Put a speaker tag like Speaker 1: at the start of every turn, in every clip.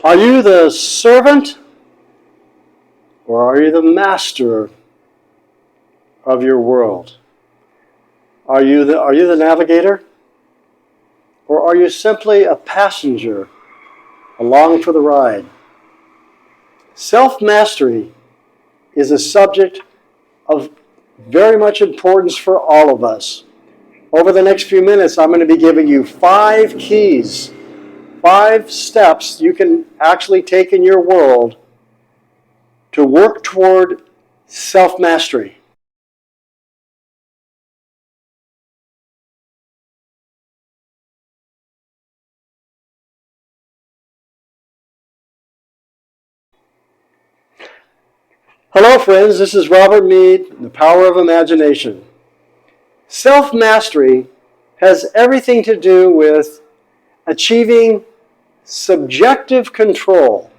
Speaker 1: Are you the servant or are you the master of your world? Are you the navigator? Or are you simply a passenger along for the ride? Self-mastery is a subject of very much importance for all of us. Over the next few minutes, I'm going to be giving you 5 keys, 5 steps you can actually take in your world to work toward self-mastery. Hello friends, this is Robert Meade, The Power of Imagination. Self-mastery has everything to do with achieving subjective control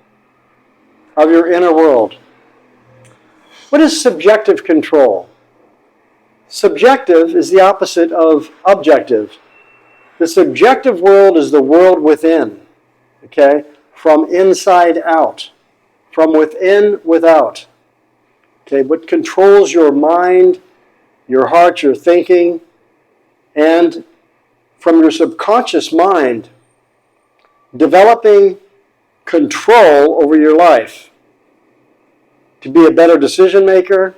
Speaker 1: of your inner world. What is subjective control? Subjective is the opposite of objective. The subjective world is the world within, okay? From inside out, from within without. Okay, what controls your mind, your heart, your thinking, and from your subconscious mind, developing control over your life, to be a better decision maker,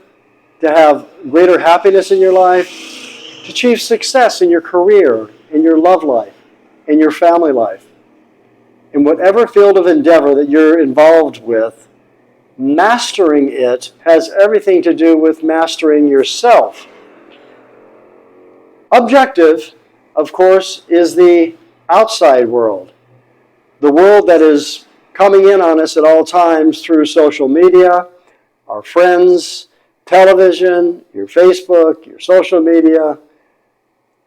Speaker 1: to have greater happiness in your life, to achieve success in your career, in your love life, in your family life. In whatever field of endeavor that you're involved with, mastering it has everything to do with mastering yourself. Objective, of course, is the outside world. The world that is coming in on us at all times through social media, our friends, television, your Facebook, your social media,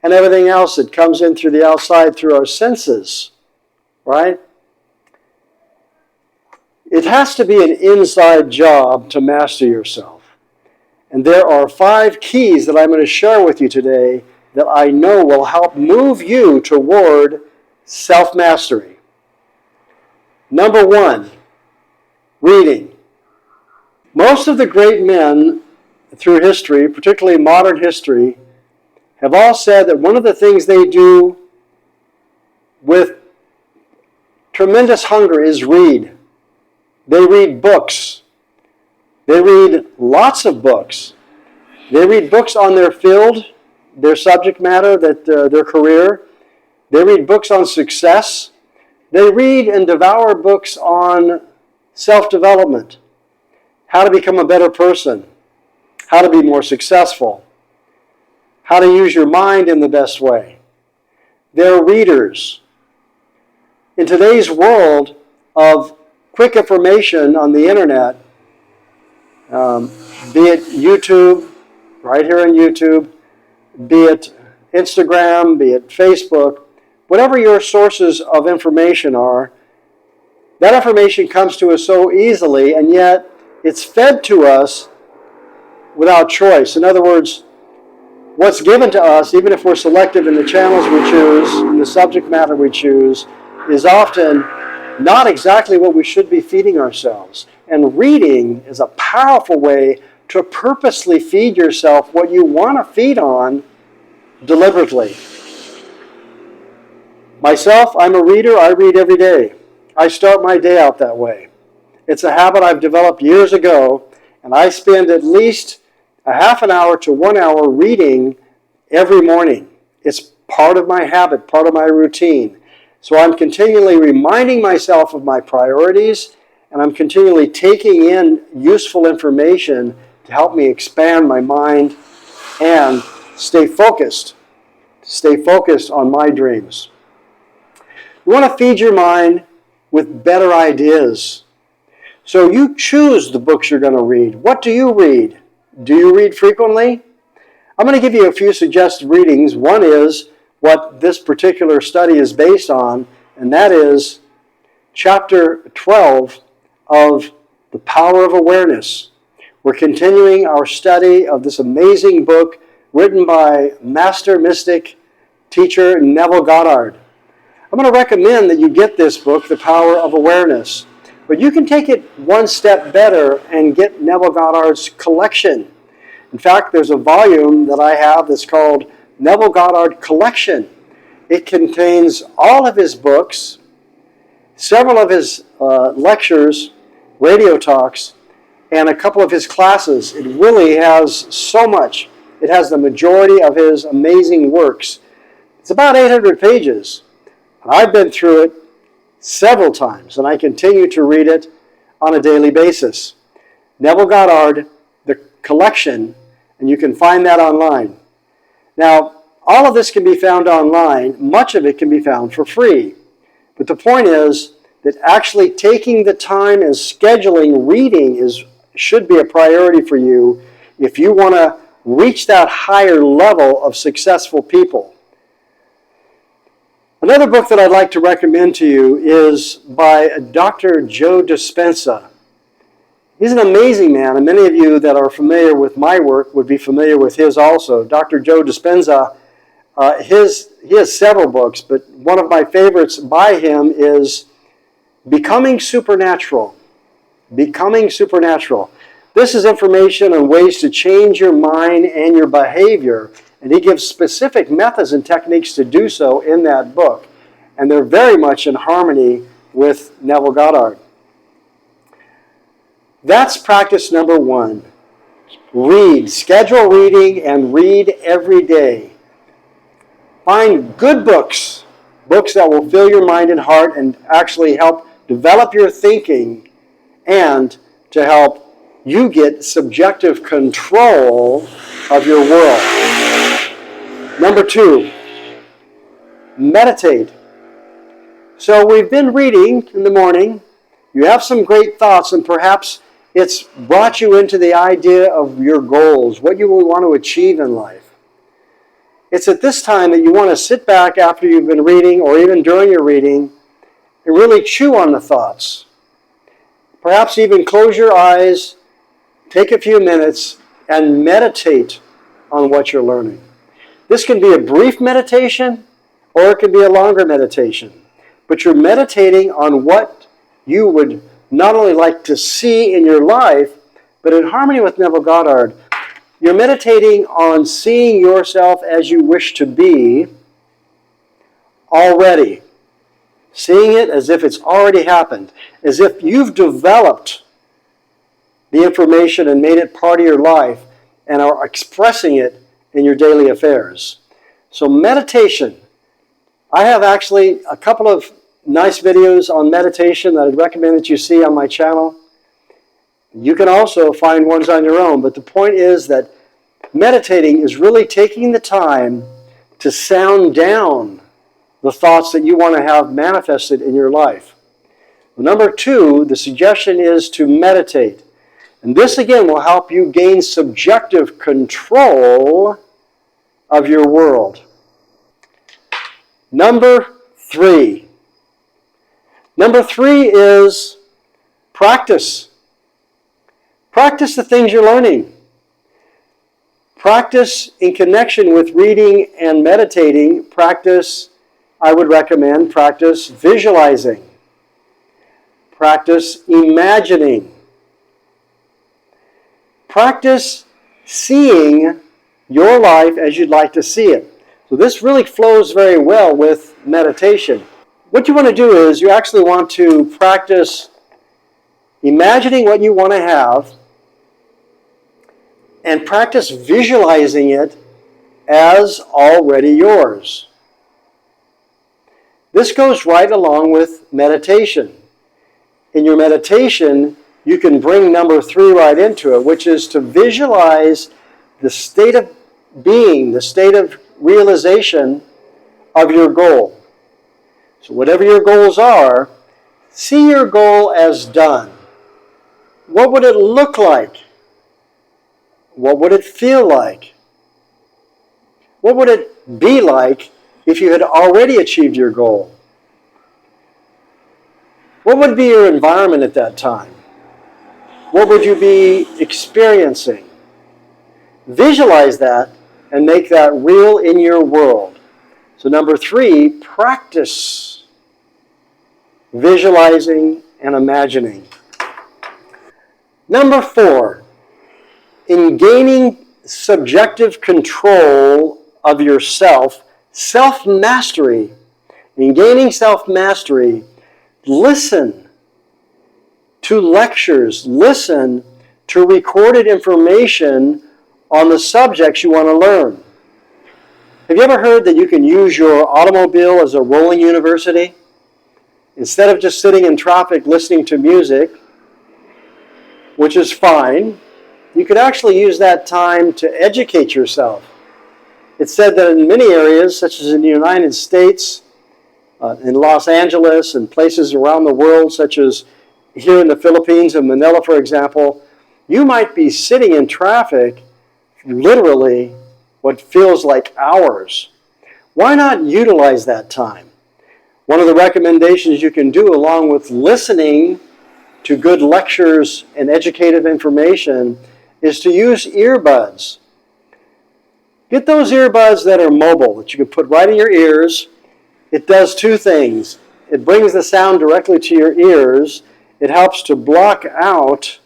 Speaker 1: and everything else that comes in through the outside through our senses, right? It has to be an inside job to master yourself. And there are 5 keys that I'm going to share with you today that I know will help move you toward self-mastery. Number 1, reading. Most of the great men through history, particularly modern history, have all said that one of the things they do with tremendous hunger is read. They read books. They read lots of books. They read books on their field, their subject matter, their career. They read books on success. They read and devour books on self-development, how to become a better person, how to be more successful, how to use your mind in the best way. They're readers. In today's world of quick information on the internet, be it YouTube, right here on YouTube, be it Instagram, be it Facebook, whatever your sources of information are, that information comes to us so easily, and yet it's fed to us without choice. In other words, what's given to us, even if we're selective in the channels we choose, in the subject matter we choose, is often not exactly what we should be feeding ourselves. And reading is a powerful way to purposely feed yourself what you want to feed on deliberately. Myself, I'm a reader. I read every day. I start my day out that way. It's a habit I've developed years ago, and I spend at least a half an hour to 1 hour reading every morning. It's part of my habit, part of my routine. So I'm continually reminding myself of my priorities, and I'm continually taking in useful information to help me expand my mind and stay focused on my dreams. You want to feed your mind with better ideas. So you choose the books you're going to read. What do you read? Do you read frequently? I'm going to give you a few suggested readings. One is what this particular study is based on, and that is Chapter 12 of The Power of Awareness. We're continuing our study of this amazing book written by Master Mystic teacher Neville Goddard. I'm going to recommend that you get this book, The Power of Awareness. But you can take it one step better and get Neville Goddards' collection. In fact, there's a volume that I have that's called Neville Goddard Collection. It contains all of his books, several of his lectures, radio talks, and a couple of his classes. It really has so much. It has the majority of his amazing works. It's about 800 pages. I've been through it several times, and I continue to read it on a daily basis. Neville Goddard, the collection, and you can find that online. Now, all of this can be found online. Much of it can be found for free. But the point is that actually taking the time and scheduling reading should be a priority for you if you want to reach that higher level of successful people. Another book that I'd like to recommend to you is by Dr. Joe Dispenza. He's an amazing man, and many of you that are familiar with my work would be familiar with his also. Dr. Joe Dispenza, he has several books, but one of my favorites by him is Becoming Supernatural. Becoming Supernatural. This is information on ways to change your mind and your behavior, and he gives specific methods and techniques to do so in that book. And they're very much in harmony with Neville Goddard. That's practice number 1. Read. Schedule reading and read every day. Find good books, books that will fill your mind and heart and actually help develop your thinking and to help you get subjective control of your world. Number 2, meditate. So we've been reading in the morning. You have some great thoughts, and perhaps it's brought you into the idea of your goals, what you will want to achieve in life. It's at this time that you want to sit back after you've been reading, or even during your reading, and really chew on the thoughts. Perhaps even close your eyes, take a few minutes, and meditate on what you're learning. This can be a brief meditation, or it can be a longer meditation. But you're meditating on what you would not only like to see in your life, but in harmony with Neville Goddard, you're meditating on seeing yourself as you wish to be already. Seeing it as if it's already happened, as if you've developed the information and made it part of your life and are expressing it in your daily affairs. So meditation. I have actually a couple of nice videos on meditation that I'd recommend that you see on my channel. You can also find ones on your own, but the point is that meditating is really taking the time to sound down the thoughts that you want to have manifested in your life. Number 2, the suggestion is to meditate. And this again will help you gain subjective control of your world. Number 3. Number 3 is practice. Practice the things you're learning. Practice in connection with reading and meditating. Practice, I would recommend, practice visualizing. Practice imagining. Practice seeing your life as you'd like to see it. So this really flows very well with meditation. What you want to do is you actually want to practice imagining what you want to have and practice visualizing it as already yours. This goes right along with meditation. In your meditation, you can bring number 3 right into it, which is to visualize the state of being, the state of realization of your goal. So whatever your goals are, see your goal as done. What would it look like? What would it feel like? What would it be like if you had already achieved your goal? What would be your environment at that time? What would you be experiencing? Visualize that and make that real in your world. So number 3, practice visualizing, and imagining. Number 4, in gaining subjective control of yourself, self-mastery. In gaining self-mastery, listen to lectures, listen to recorded information on the subjects you want to learn. Have you ever heard that you can use your automobile as a rolling university? Instead of just sitting in traffic listening to music, which is fine, you could actually use that time to educate yourself. It's said that in many areas, such as in the United States, in Los Angeles, and places around the world, such as here in the Philippines, in Manila, for example, you might be sitting in traffic, literally, what feels like hours. Why not utilize that time? One of the recommendations you can do, along with listening to good lectures and educative information, is to use earbuds. Get those earbuds that are mobile, that you can put right in your ears. It does two things. It brings the sound directly to your ears. It helps to block out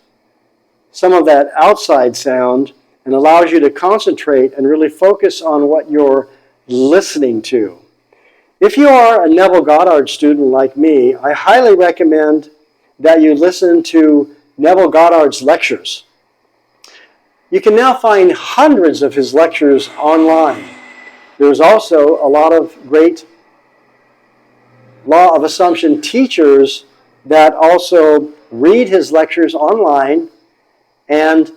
Speaker 1: some of that outside sound and allows you to concentrate and really focus on what you're listening to. If you are a Neville Goddards student like me, I highly recommend that you listen to Neville Goddards lectures. You can now find hundreds of his lectures online. There's also a lot of great law of assumption teachers that also read his lectures online and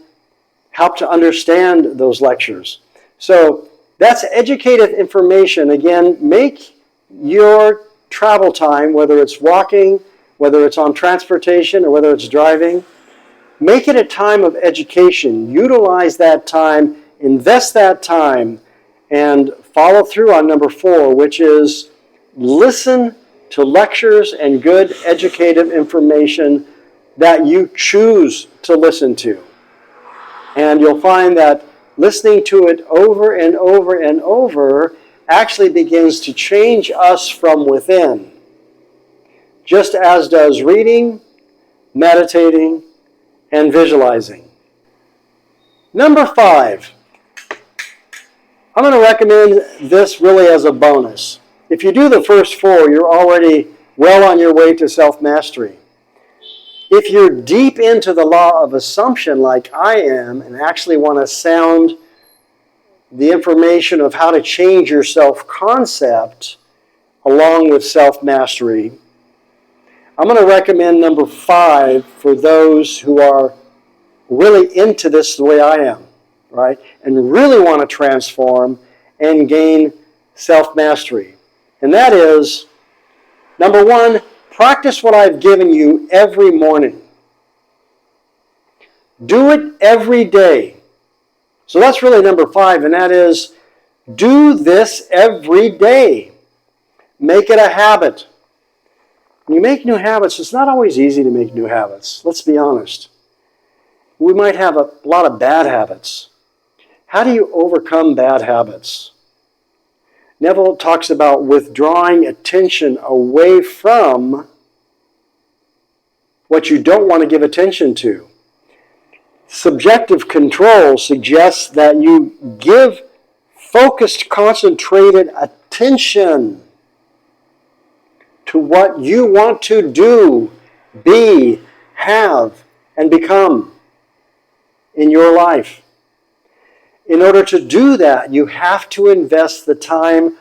Speaker 1: help to understand those lectures. So that's educative information. Again, make your travel time, whether it's walking, whether it's on transportation, or whether it's driving, make it a time of education. Utilize that time, invest that time, and follow through on number 4, which is listen to lectures and good educative information that you choose to listen to. And you'll find that listening to it over and over and over actually begins to change us from within, just as does reading, meditating, and visualizing. Number 5, I'm going to recommend this really as a bonus. If you do the first 4, you're already well on your way to self-mastery. If you're deep into the law of assumption like I am and actually want to sound the information of how to change your self-concept along with self-mastery, I'm going to recommend number 5 for those who are really into this the way I am, right? And really want to transform and gain self-mastery. And that is, number 1, practice what I've given you every morning. Do it every day. So that's really number 5, and that is, do this every day. Make it a habit. When you make new habits, it's not always easy to make new habits. Let's be honest. We might have a lot of bad habits. How do you overcome bad habits? Neville talks about withdrawing attention away from what you don't want to give attention to. Subjective control suggests that you give focused, concentrated attention to what you want to do, be, have, and become in your life. In order to do that, you have to invest the time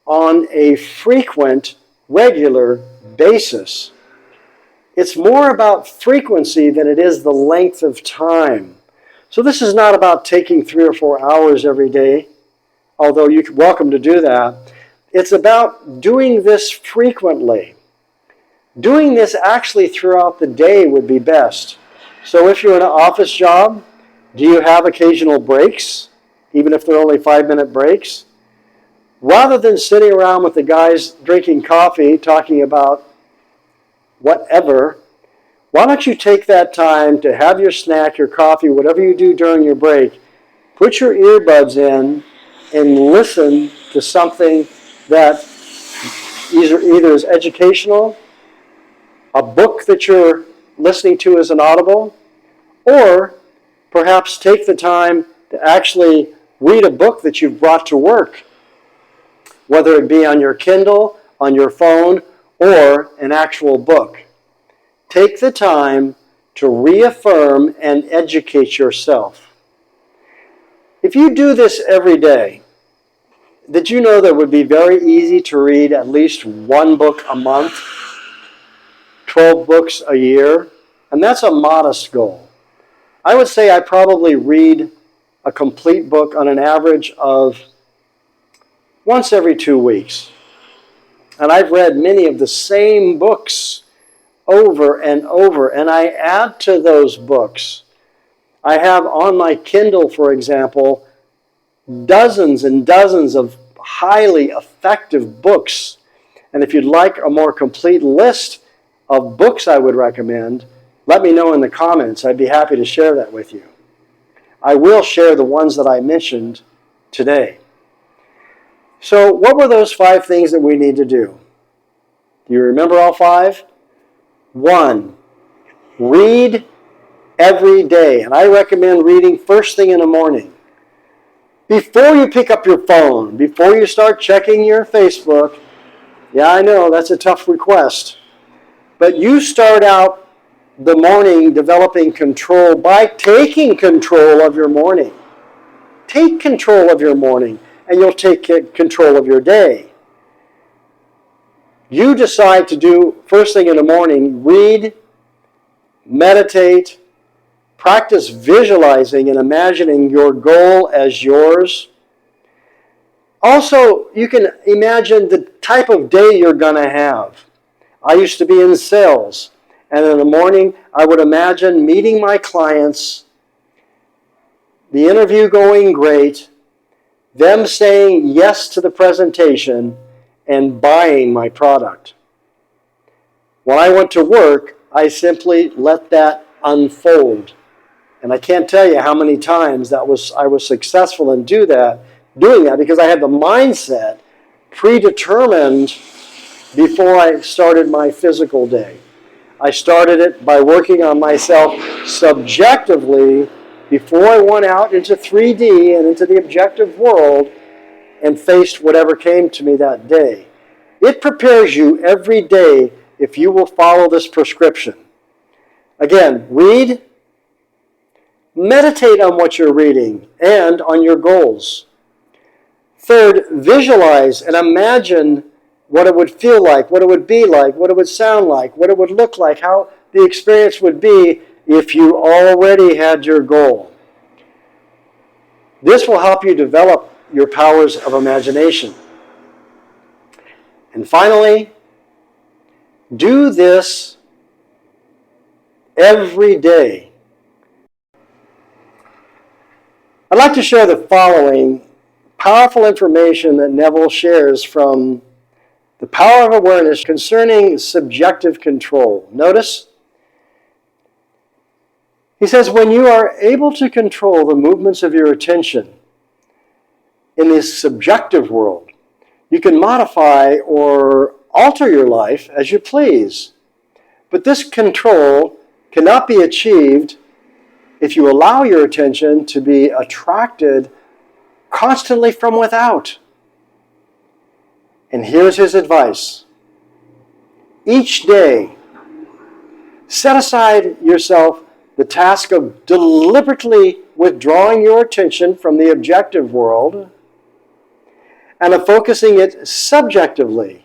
Speaker 1: on a frequent, regular basis. It's more about frequency than it is the length of time. So this is not about taking 3 or 4 hours every day, although you're welcome to do that. It's about doing this frequently. Doing this actually throughout the day would be best. So if you're in an office job, do you have occasional breaks, even if they're only 5-minute breaks? Rather than sitting around with the guys drinking coffee, talking about whatever, why don't you take that time to have your snack, your coffee, whatever you do during your break, put your earbuds in and listen to something that either is educational a book that you're listening to as an audible, or perhaps take the time to actually read a book that you've brought to work, whether it be on your Kindle, on your phone, or an actual book. Take the time to reaffirm and educate yourself. If you do this every day, did you know that it would be very easy to read at least one book a month, 12 books a year? And that's a modest goal. I would say I probably read a complete book on an average of once every 2 weeks. And I've read many of the same books over and over, and I add to those books. I have on my Kindle, for example, dozens and dozens of highly effective books. And if you'd like a more complete list of books I would recommend, let me know in the comments. I'd be happy to share that with you. I will share the ones that I mentioned today. So what were those 5 things that we need to do? Do you remember all 5? 1, read every day. And I recommend reading first thing in the morning. Before you pick up your phone, before you start checking your Facebook. Yeah, I know, that's a tough request. But you start out the morning developing control by taking control of your morning. Take control of your morning, and you'll take control of your day. You decide to do first thing in the morning, read, meditate, practice visualizing and imagining your goal as yours. Also, you can imagine the type of day you're going to have. I used to be in sales, and in the morning I would imagine meeting my clients, the interview going great, them saying yes to the presentation, and buying my product. When I went to work, I simply let that unfold. And I can't tell you how many times I was successful in doing that because I had the mindset predetermined before I started my physical day. I started it by working on myself subjectively before I went out into 3D and into the objective world and faced whatever came to me that day. It prepares you every day if you will follow this prescription. Again, read, meditate on what you're reading and on your goals. Third, visualize and imagine what it would feel like, what it would be like, what it would sound like, what it would look like, how the experience would be if you already had your goal. This will help you develop your powers of imagination. And finally, do this every day. I'd like to share the following powerful information that Neville shares from The Power of Awareness concerning subjective control. Notice, he says, when you are able to control the movements of your attention in this subjective world, you can modify or alter your life as you please. But this control cannot be achieved if you allow your attention to be attracted constantly from without. And here's his advice. Each day, set aside yourself the task of deliberately withdrawing your attention from the objective world and of focusing it subjectively.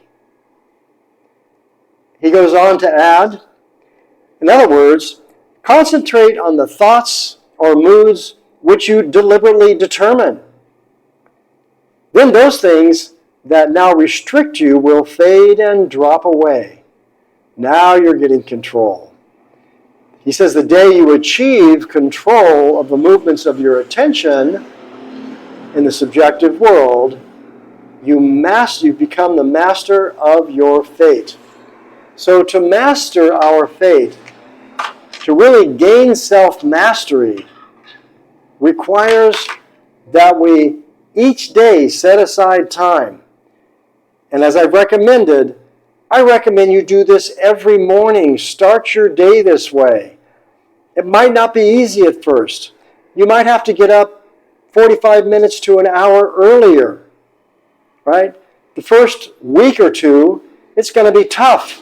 Speaker 1: He goes on to add, in other words, concentrate on the thoughts or moods which you deliberately determine. Then those things that now restrict you will fade and drop away. Now you're getting control. He says the day you achieve control of the movements of your attention in the subjective world, you become the master of your fate. So to master our fate, to really gain self-mastery, requires that we each day set aside time. And as I've recommended, I recommend you do this every morning. Start your day this way. It might not be easy at first. You might have to get up 45 minutes to an hour earlier, right? The first week or two, it's going to be tough.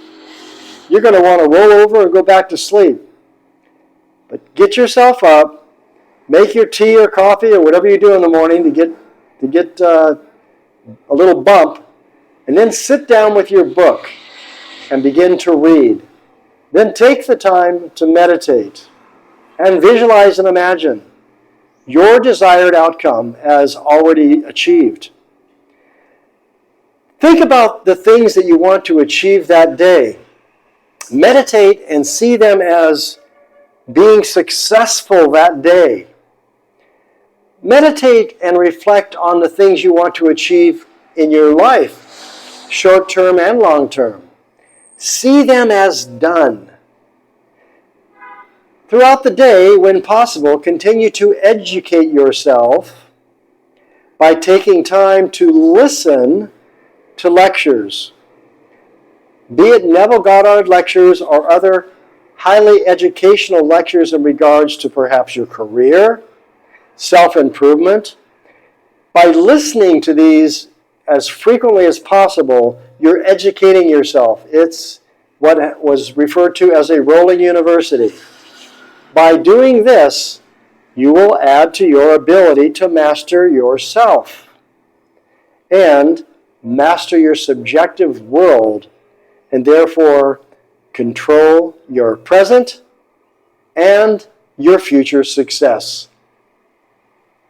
Speaker 1: You're going to want to roll over and go back to sleep. But get yourself up, make your tea or coffee or whatever you do in the morning to get a little bump, and then sit down with your book and begin to read. Then take the time to meditate and visualize and imagine your desired outcome as already achieved. Think about the things that you want to achieve that day. Meditate and see them as being successful that day. Meditate and reflect on the things you want to achieve in your life, short-term and long-term. See them as done. Throughout the day, when possible, continue to educate yourself by taking time to listen to lectures, be it Neville Goddard lectures or other highly educational lectures in regards to perhaps your career, self-improvement. By listening to these as frequently as possible, you're educating yourself. It's what was referred to as a rolling university. By doing this, you will add to your ability to master yourself and master your subjective world, and therefore control your present and your future success.